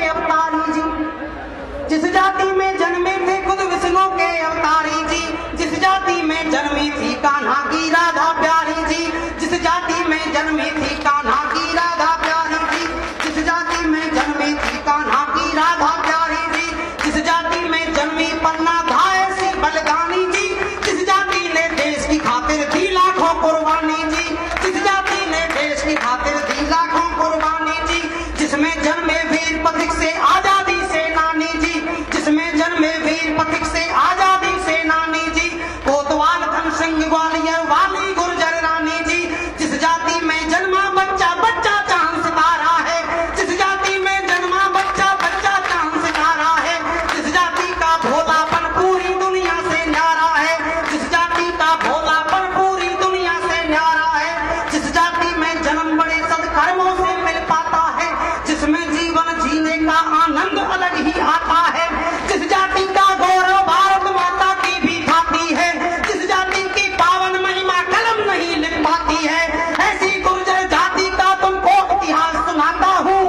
अवतारी जी, जिस जाति में जन्मे थे खुद विष्णु के अवतारी जी, जिस जाति में जन्मी थी कान्हा की राधा प्यारी जी, जिस जाति में जन्मी थी कान्हा की राधा प्यारी जी, जिस जाति में जन्मी थी कान्हा की राधा प्यारी जी, जिस जाति में जन्मी पन्ना धाय सी बलगानी जी, जिस जाति ने देश की खातिर दी लाखों कुर्बानी जी, जिस जाति ने देश की खातिर दी लाखों कुर्बानी जी, जिसमें जन्मे वीर पथिक से आजादी सेनानी जी, जिसमें जन्मे वीर पथिक से आजादी सेनानी जी, कोतवाल धन सिंह ग्वालियर वाली गुर्जर रानी जी, जिस जाति में जन्मा बच्चा बच्चा चांद सितारा है, जिस जाति में जन्मा बच्चा बच्चा चांद सितारा है, जिस जाति का भोलापन पूरी दुनिया से न्यारा है, जिस जाति का भोलापन पूरी दुनिया से न्यारा है, जिस जाति में जन्म बड़े सत्कर्मों से मिल पाता है, जिसमें जीवन जीने का आनंद अलग ही आता है, जिस जाति का गौरव भारत माता की भी खाती है, जिस जाति की पावन महिमा कलम नहीं लिख पाती है, ऐसी गुर्जर जाति का तुमको इतिहास सुनाता हूँ।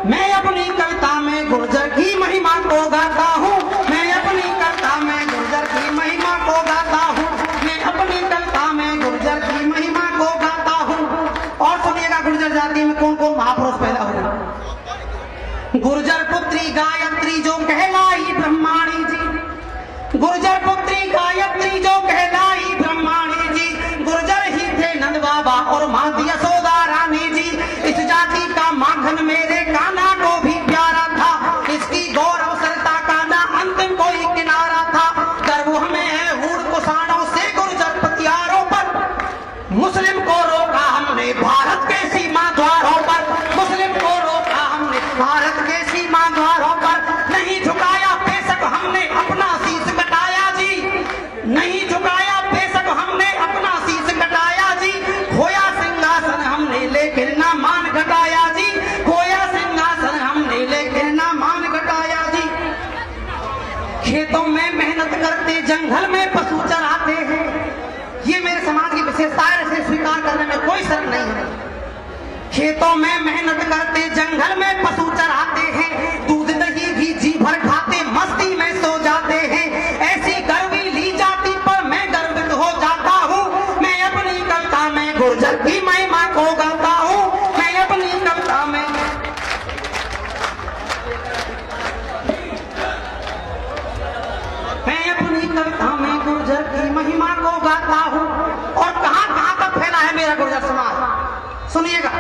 मैं अपनी कविता में गुर्जर की महिमा को गाता हूँ, मैं अपनी कविता में गुर्जर की महिमा को गाता हूँ, मैं अपनी कविता में गुर्जर की महिमा को गाता हूँ। और सुनिएगा गुर्जर जाति में कौन कौन महापुरुष पैदा हुए। गुर्जर पुत्री गायत्री जो कहलाई ब्रह्माणी जी, गुर्जर पुत्री गायत्री जो कहलाई ब्रह्माणी जी, गुर्जर ही थे नंद बाबा और माँ यशोदा रानी जी, इस जाति का माखन मेरे कान्हा को भी प्यारा था, इसकी गौरवसरता का ना अंतिम कोई किनारा था, गर्व हमें है हूड़ कुषाणों से गुर्जर पतियारों पर, मुस्लिम को रोका हमने भारत के सीमा द्वारों पर, मुस्लिम को रोका हमने भारत के सीमा द्वारों पर, नहीं झुकाया बेशक हमने अपना शीश कटाया जी, नहीं झुकाया बेशक हमने अपना शीश कटाया जी, खोया सिंहासन हमने लेकिन ना मान घटाया जी, खोया सिंहासन हमने लेकिन ना मान घटाया जी। खेतों में मेहनत करते जंगल में पशु चराते हैं, ये मेरे समाज की विशेषता है, इसे स्वीकार करने में कोई शर्म नहीं है। खेतों में मेहनत करते जंगल में पशु चराते हैं, दूध दही भी जी भर खाते मस्ती में सो जाते हैं, ऐसी गर्वी ली जाति पर मैं गर्वित हो जाता हूँ। मैं अपनी कविता में गुर्जर की महिमा को गाता हूँ, मैं अपनी कविता में गुर्जर की महिमा को गाता हूँ। और कहाँ तक फैला है मेरा गुर्जर समाज, सुनिएगा।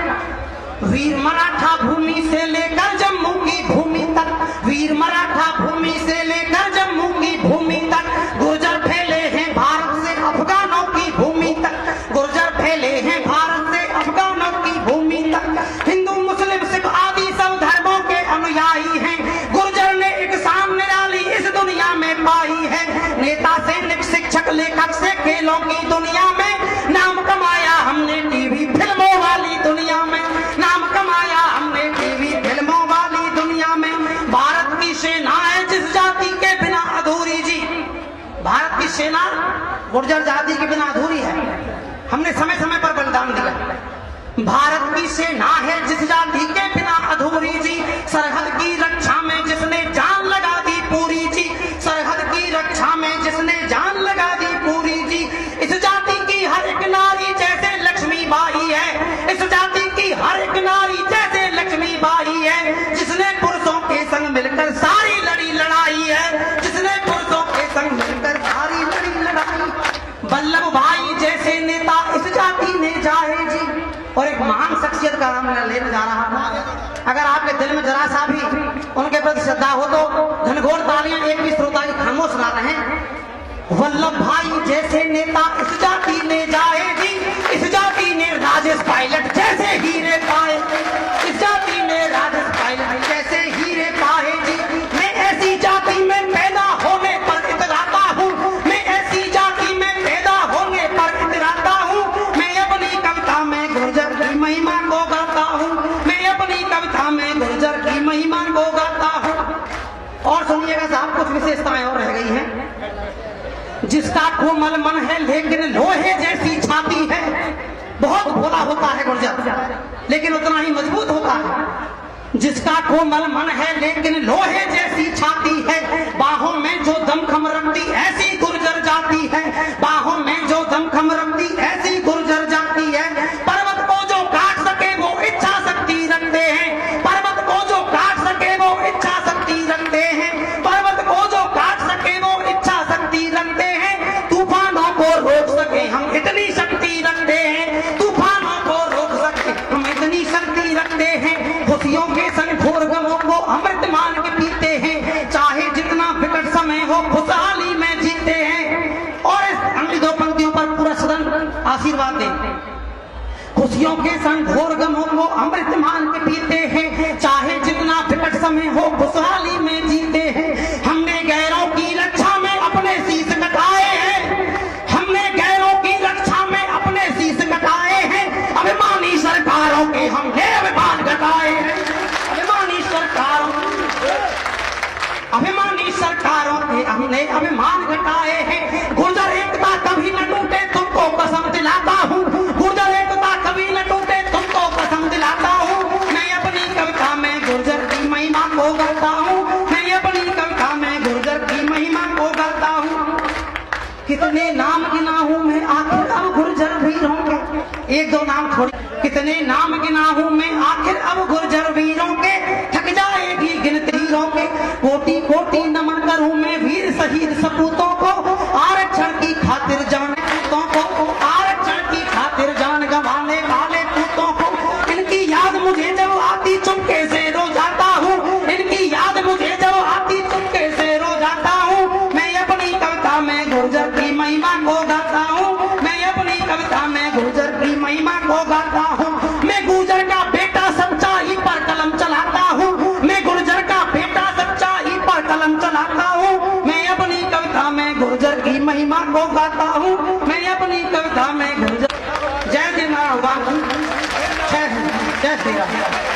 वीर मराठा भूमि से लेकर जम्मू की भूमि तक, वीर मराठा भूमि से लेकर जम्मू की भूमि तक, गुर्जर फैले हैं भारत से अफगानों की भूमि तक, गुर्जर फैले हैं भारत से अफगानों की भूमि तक, हिंदू मुस्लिम सिख आदि सब धर्मों के अनुयायी हैं, गुर्जर ने एक शान निराली इस दुनिया में पाई है, नेता सैनिक शिक्षक लेखक से खेलों की दुनिया में नाम कमाया हमने टीवी फिल्मों वाली दुनिया में, नाम कमाया हमने टीवी फिल्मों वाली दुनिया में। भारत की सेना है जिस जाति के बिना अधूरी जी, भारत की सेना गुर्जर जाति के बिना अधूरी है, हमने समय समय पर बलिदान दिया। भारत की सेना है जिस जाति के बिना अधूरी जी, सरहद की रक्षा में जिसने जान लगा दी पूरी जी, सरहद की रक्षा में जिसने जान लगा दी पूरी जी, इस जाति की हर एक नारी जैसे लक्ष्मी बाई है, इस जाति की हर एक नारी जैसे लक्ष्मी बाई है, जिसने पुरुषों के संग मिलकर सारी लड़ी लड़ाई है, जिसने पुरुषों के संग मिलकर सारी लड़ी लड़ाई। वल्लभ भाई जैसे नेता इस जाति ने चाहे जी, और एक महान शख्सियत का नाम लेने जा रहा हूं, अगर आपके दिल में जरा सा भी उनके प्रति श्रद्धा हो तो घनघोर तालियां एक भी श्रोता की खामोश सुना रहे हैं। वल्लभ भाई जैसे नेता इस जाति ने जाए जी, इस जाति ने राजेश पायलट जैसे हीरे पाए, इस जाति ने राजेश पायलट जैसे हीरे पाए जी। मैं ऐसी जाति में पैदा होने पर इतराता हूँ, मैं ऐसी जाति में पैदा होने पर इतराता हूँ, मैं अपनी कविता में गुर्जर की महिमा को गाता हूँ, मैं अपनी कविता में गुर्जर की महिमा को गाता हूँ। और सुनिएगा साहब, कुछ विशेषताएं और रह गई हैं। जिसका कोमल मन है लेकिन लोहे जैसी छाती है, बहुत भोला होता है गुर्जर लेकिन उतना ही मजबूत होता है। जिसका कोमल मन है लेकिन लोहे जैसी छाती है, बाहों में जो दमखम रखती ऐसी गुर्जर जाती है, बाहों में जो दमखम रखती ऐसी गुर्जर जाती है। पर्वत को जो काट सके वो इच्छा शक्ति रखते हैं, पर्वत को जो काट सके वो इच्छा शक्ति रखते हैं, पर्वत को जो काट सके वो इच्छा शक्ति रखते हैं। तूफानों को रोक सके हम इतनी शक्ति रखते हैं, तूफानों को रोक सके हम इतनी शक्ति रखते हैं। खुशियों के संग घोर गमों को अमृत मान के पीते हैं, चाहे जितना विकट समय हो खुशहाली में जीते हैं। और इस अगली दो पंक्तियों पर पूरा सदन आशीर्वाद दे। खुशियों के संग घोर गमों को अमृत मान के पीते हैं, चाहे जितना विकट समय हो खुशहाली में जीते हैं। हमने गैरों की रक्षा में अपने शीश कटाए हैं, हमने गैरों की रक्षा में अपने शीश कटाए हैं। अभिमानी सरकारों के हमने अभिमान घटाए हैं, अभिमानी सरकारों के हमने अभिमान घटाए हैं। गुर्जर एकता कभी न टूटे तुमको कसम दिलाता हूँ, गुर्जर एकता कभी न टूटे तुमको कसम दिलाता हूँ। मैं अपनी कविता में गुर्जर की महिमा को गाता हूँ, मैं अपनी कविता में गुर्जर की महिमा को गाता हूँ। कितने नाम गिना हूँ मैं आखिर अब गुर्जर वीरों के, एक दो नाम थोड़ी, कितने नाम गिना हूँ मैं आखिर अब गुर्जर वीरों के, थक जाएगी गिनती वीरों के। कोटि कोटि नमन करूँ मैं वीर शहीद सपूतों को, आरक्षण की खातिर जान पूतों को, आरक्षण की खातिर जान गंवाने वाले पूतों को। इनकी याद मुझे जब आती चुपके से रो जाता हूँ, इनकी याद मुझे जब आती चुपके से रो जाता हूँ। मैं अपनी कविता में गुर्जर की महिमा को गाता हूँ, मैं अपनी कविता में गुर्जर की महिमा को गाता हूँ। मैं गुर्जर का बेटा सच्चाई पर कलम चलाता हूँ, मैं गुर्जर का बेटा सच्चाई पर कलम चलाता हूँ। मैं अपनी कविता में गुर्जर की महिमा को गाता हूँ, मैं अपनी कविता में गुर्जर। जय श्री राम, जय श्री राम।